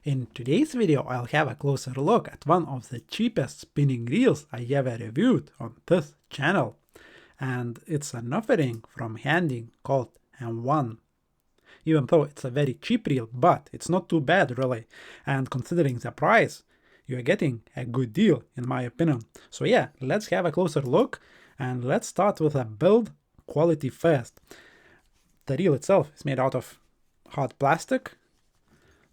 In today's video, I'll have a closer look at one of the cheapest spinning reels I ever reviewed on this channel, and it's an offering from Handy called M1. Even though it's a very cheap reel, but it's not too bad really, and considering the price, you're getting a good deal in my opinion. So yeah, let's have a closer look, and let's start with a build quality first. The reel itself is made out of hard plastic,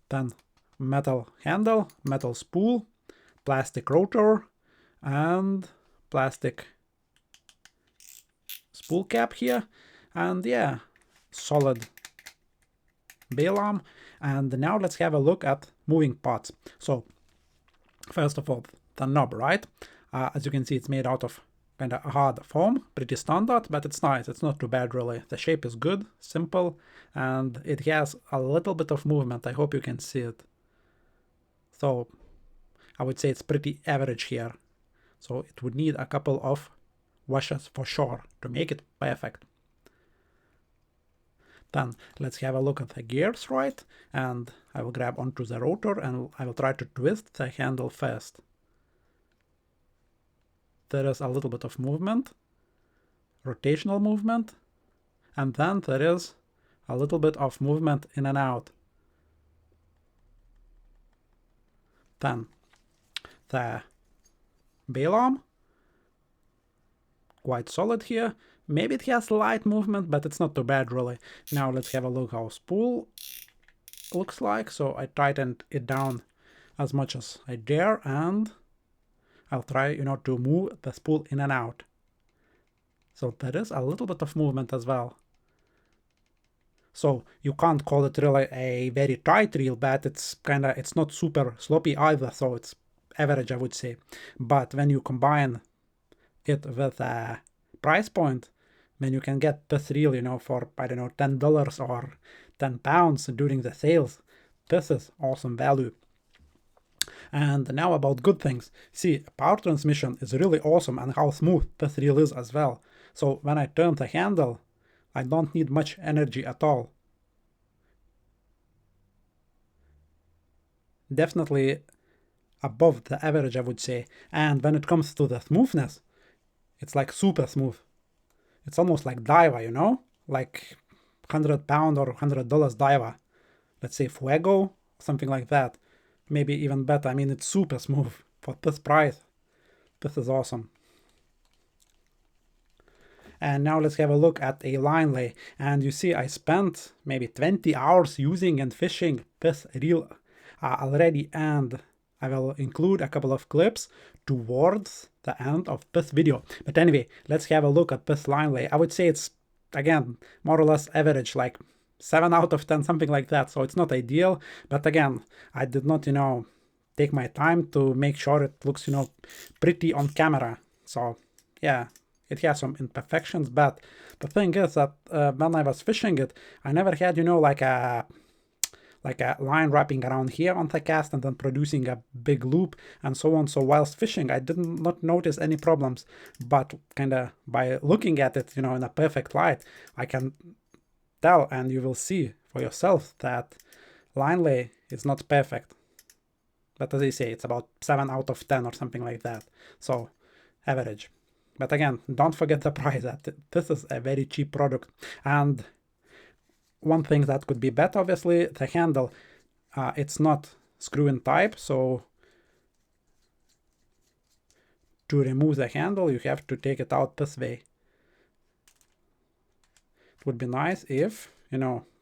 then metal handle, metal spool, plastic rotor, and plastic spool cap here, and yeah, solid bail arm. And now let's have a look at moving parts. So first of all, the knob, right? As you can see, it's made out of kind of hard foam, pretty standard, but it's nice. It's not too bad really. The shape is good, simple, and it has a little bit of movement. I hope you can see it. So I would say it's pretty average here. So it would need a couple of washes for sure to make it perfect. Then let's have a look at the gears, right? And I will grab onto the rotor and I will try to twist the handle first. There is a little bit of movement, rotational movement, and then there is a little bit of movement in and out. Then the bail arm, quite solid here. Maybe it has light movement, but it's not too bad really. Now let's have a look how spool looks like. So I tightened it down as much as I dare, and I'll try, to move the spool in and out. So there is a little bit of movement as well. So you can't call it really a very tight reel, but it's not super sloppy either, so it's average, I would say. But when you combine it with a price point, when you can get this reel, for, I don't know, $10 or £10 during the sales, this is awesome value. And now about good things. See, power transmission is really awesome, and how smooth this reel is as well. So when I turn the handle, I don't need much energy at all. Definitely above the average, I would say. And when it comes to the smoothness, it's like super smooth. It's almost like Daiwa, like £100 or $100 Daiwa. Let's say Fuego, something like that. Maybe even better. I mean, it's super smooth for this price. This is awesome. And now let's have a look at a line lay. And you see I spent maybe 20 hours using and fishing this reel already, and I will include a couple of clips towards the end of this video. But anyway, let's have a look at this line lay. I would say it's, again, more or less average, like 7 out of 10, something like that. So it's not ideal, but again, I did not, take my time to make sure it looks, pretty on camera. So yeah, it has some imperfections, but the thing is that when I was fishing it, I never had, like a line wrapping around here on the cast and then producing a big loop and so on. So whilst fishing, I did not notice any problems, but kind of by looking at it, in a perfect light, I can tell, and you will see for yourself, that line lay is not perfect. But as I say, it's about 7 out of 10 or something like that. So average. But again, don't forget the price. This is a very cheap product. And one thing that could be better, obviously, the handle. It's not screw-in type, so to remove the handle, you have to take it out this way. It would be nice if,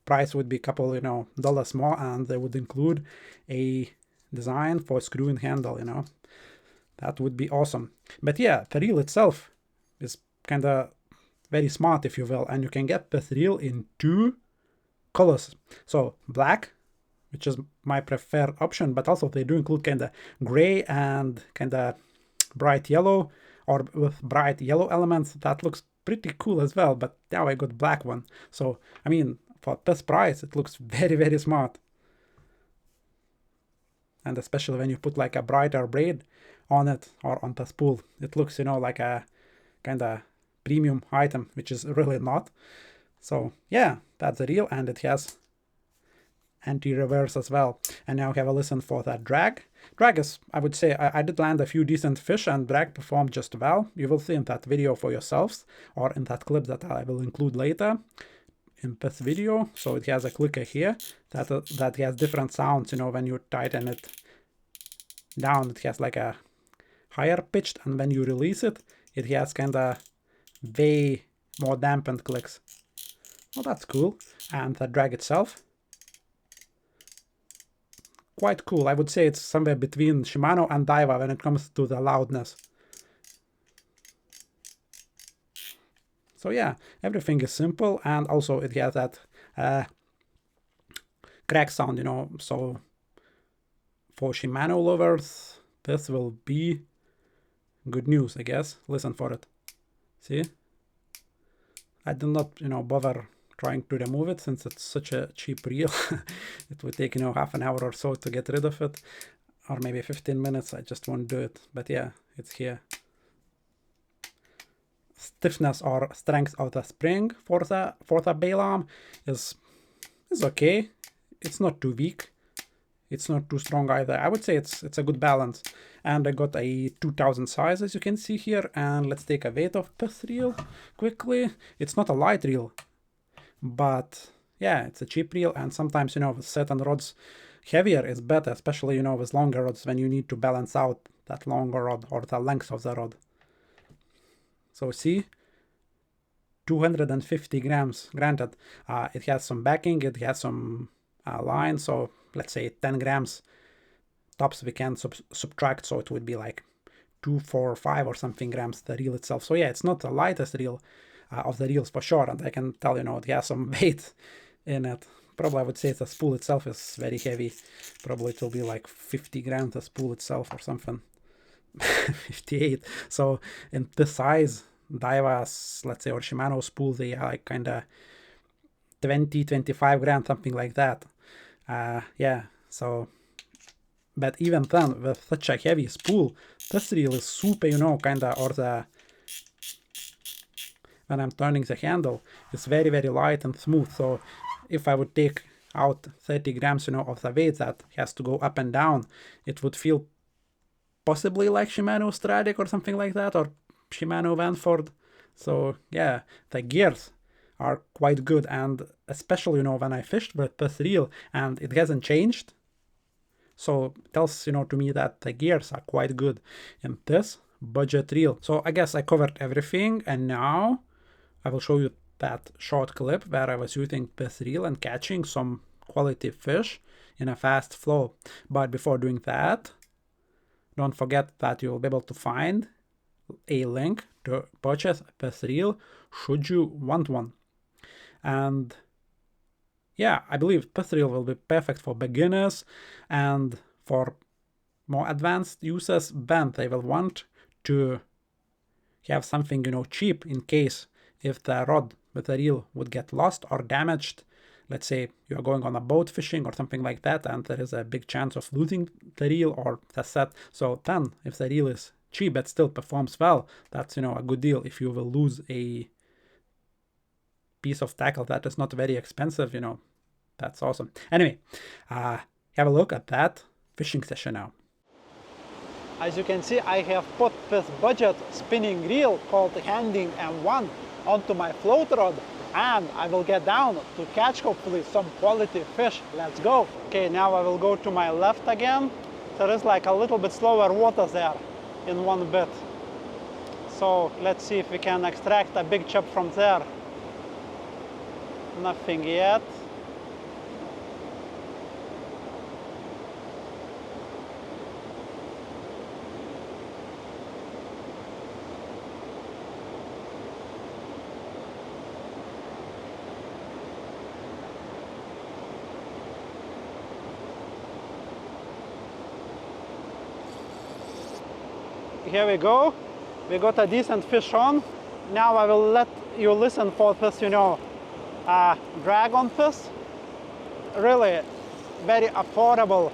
price would be a couple, dollars more, and they would include a design for screw-in handle, That would be awesome. But yeah, the reel itself is kind of very smart, if you will, and you can get this reel in 2 colors. So black, which is my preferred option, but also they do include kind of gray and kind of bright yellow, or with bright yellow elements. That looks pretty cool as well, but now I got black one. So I mean, for this price, it looks very, very smart. And especially when you put like a brighter braid on it or on the spool, it looks, like a kind of premium item, which is really not. So yeah, that's the reel, and it has anti-reverse as well. And now have a listen for that drag. Drag is, I would say, I did land a few decent fish and drag performed just well. You will see in that video for yourselves, or in that clip that I will include later in this video. So it has a clicker here that has different sounds, you know, when you tighten it down, it has like a higher pitched, and when you release it, it has kind of way more dampened clicks. Well, that's cool. And the drag itself, quite cool. I would say it's somewhere between Shimano and Daiwa when it comes to the loudness. So yeah, everything is simple, and also it has that crack sound, you know, so for Shimano lovers, this will be good news, I guess. Listen for it. See? I did not, you know, bother trying to remove it since it's such a cheap reel. It would take, you know, half an hour or so to get rid of it, or maybe 15 minutes. I just won't do it. But yeah, it's here. Stiffness or strength of the spring for the bail arm is okay. It's not too weak. It's not too strong either. I would say it's a good balance. And I got a 2000 size, as you can see here. And let's take a weight of this reel quickly. It's not a light reel, but yeah, it's a cheap reel. And sometimes, you know, with certain rods, heavier is better, especially, you know, with longer rods when you need to balance out that longer rod or the length of the rod. So see, 250 grams. Granted, it has some backing, it has some line, so let's say 10 grams tops we can subtract, so it would be like 245 or something grams, the reel itself. So yeah, it's not the lightest reel of the reels for sure, and I can tell, you know, it has some weight in it. Probably I would say the spool itself is very heavy. Probably it will be like 50 grams, the spool itself or something. 58. So in this size, Daiwa's, let's say, or Shimano spool, they are like kind of 20-25 grams, something like that. Yeah, so, but even then, with such a heavy spool, this reel is super, you know, kind of, or the, when I'm turning the handle, it's very, very light and smooth. So if I would take out 30 grams, you know, of the weight that has to go up and down, it would feel possibly like Shimano Stradic or something like that, or Shimano Vanford. So yeah, the gears are quite good, and especially, you know, when I fished with this reel and it hasn't changed, so it tells, you know, to me that the gears are quite good in this budget reel. So I guess I covered everything, and now I will show you that short clip where I was using this reel and catching some quality fish in a fast flow. But before doing that, don't forget that you'll be able to find a link to purchase this reel should you want one. And yeah, I believe this reel will be perfect for beginners, and for more advanced users when they will want to have something, you know, cheap in case if the rod with the reel would get lost or damaged. Let's say you're going on a boat fishing or something like that, and there is a big chance of losing the reel or the set. So then, if the reel is cheap but still performs well, that's, you know, a good deal. If you will lose a piece of tackle that is not very expensive, you know, that's awesome. Anyway, have a look at that fishing session now. As you can see, I have put this budget spinning reel called Handing M1 onto my float rod, and I will get down to catch hopefully some quality fish. Let's go. Okay, now I will go to my left again. There is like a little bit slower water there in one bit. So let's see if we can extract a big chip from there. Nothing yet. Here we go. We got a decent fish on. Now I will let you listen for this, you know, drag on this. Really very affordable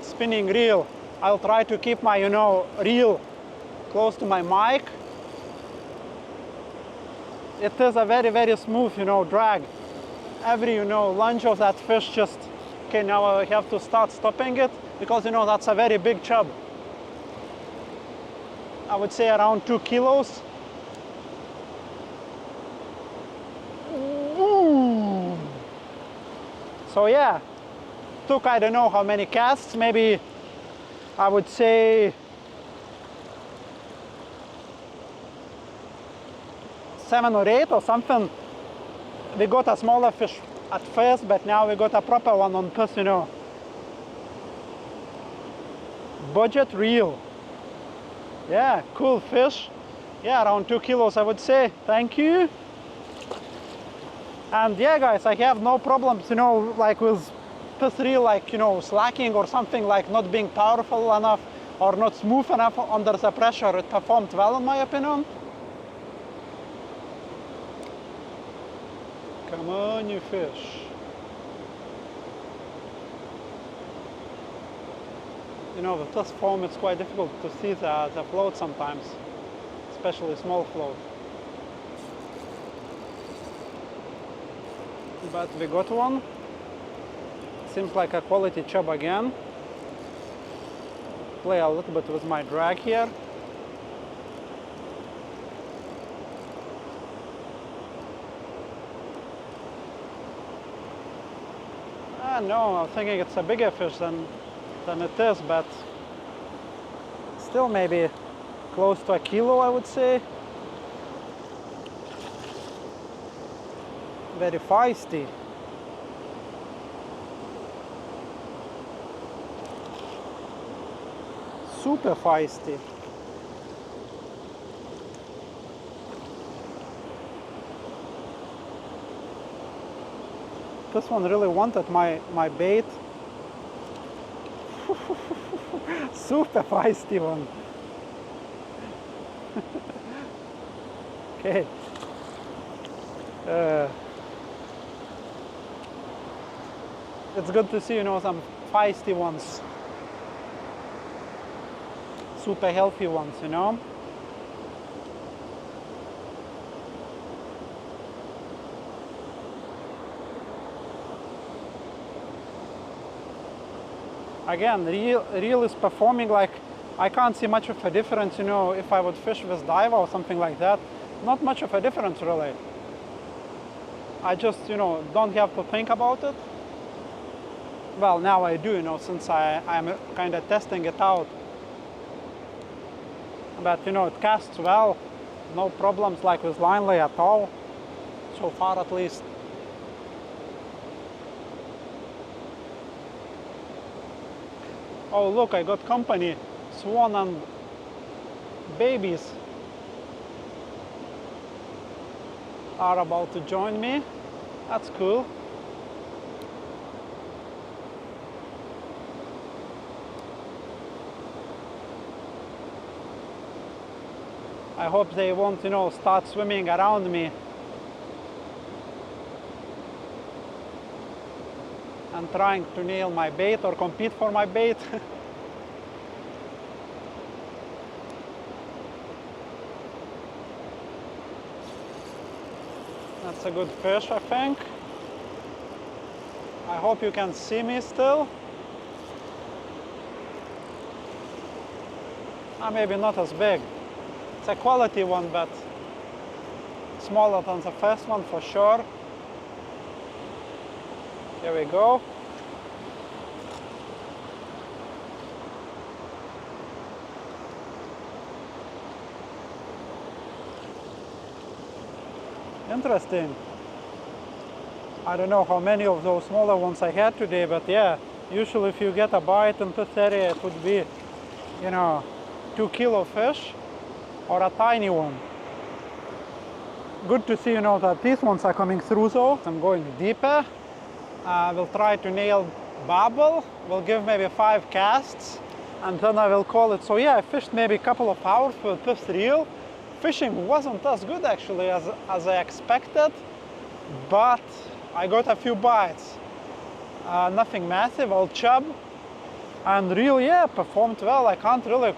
spinning reel. I'll try to keep my, you know, reel close to my mic. It is a very, very smooth, you know, drag. every, lunge of that fish just, okay, now I have to start stopping it because, that's a very big chub. I would say around 2 kilos. Ooh. So yeah, took I don't know how many casts, maybe I would say 7 or 8 or something. We got a smaller fish at first, but now we got a proper one on this, budget reel. Yeah, cool fish. Yeah, around 2 kilos I would say. Thank you. And yeah guys, I have no problems, like with this reel, like, slacking or something, like not being powerful enough or not smooth enough under the pressure. It performed well in my opinion. Come on, you fish. With this foam it's quite difficult to see the float sometimes, especially small float. But we got one. Seems like a quality chub again. Play a little bit with my drag here. No, I'm thinking it's a bigger fish than it is, but still maybe close to a kilo, I would say. Very feisty. Super feisty. This one really wanted my bait. Super feisty one. Okay. It's good to see, some feisty ones. Super healthy ones, Again, reel is performing like, I can't see much of a difference, if I would fish with diver or something like that. Not much of a difference, really. I just, don't have to think about it. Well, now I do, since I'm kind of testing it out. But, it casts well. No problems like with line lay at all. So far, at least. Oh, look, I got company. Swan and babies are about to join me. That's cool. I hope they won't, start swimming around me and trying to nail my bait or compete for my bait. That's a good fish, I think. I hope you can see me still. Maybe not as big. It's a quality one, but smaller than the first one for sure. Here we go. Interesting. I don't know how many of those smaller ones I had today, but yeah, usually if you get a bite in this area, it would be, 2 kilo fish or a tiny one. Good to see, that these ones are coming through though. I'm going deeper. We'll try to nail bobble. We'll give maybe 5 casts and then I will call it. So yeah, I fished maybe a couple of hours with this reel. Fishing wasn't as good actually as I expected, but I got a few bites. Nothing massive, all chub. And reel, yeah, performed well. I can't really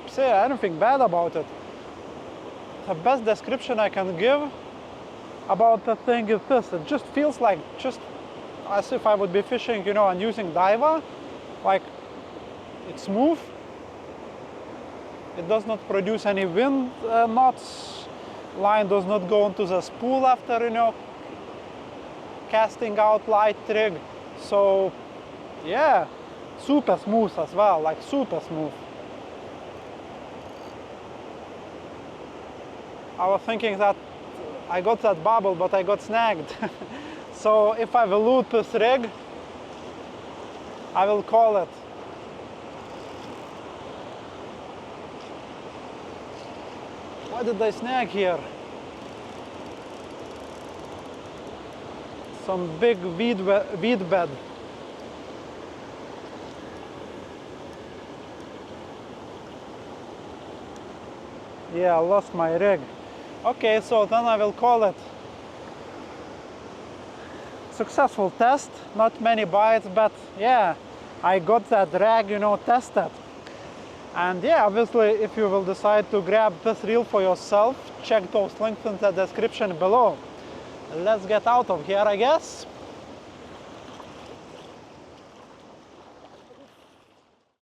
say anything bad about it. The best description I can give about the thing is this: it just feels like just as if I would be fishing, you know, and using diver. Like, it's smooth. It does not produce any wind knots. Line does not go into the spool after, you know, casting out light trig. So yeah, super smooth as well, like super smooth. I was thinking that I got that bubble, but I got snagged. So if I will loot this rig, I will call it. Why did I snag here? Some big weed bed. Yeah, I lost my rig. Okay, so then I will call it. Successful test, not many bites, but yeah, I got that drag, you know, tested. And yeah, obviously, if you will decide to grab this reel for yourself, check those links in the description below. Let's get out of here, I guess.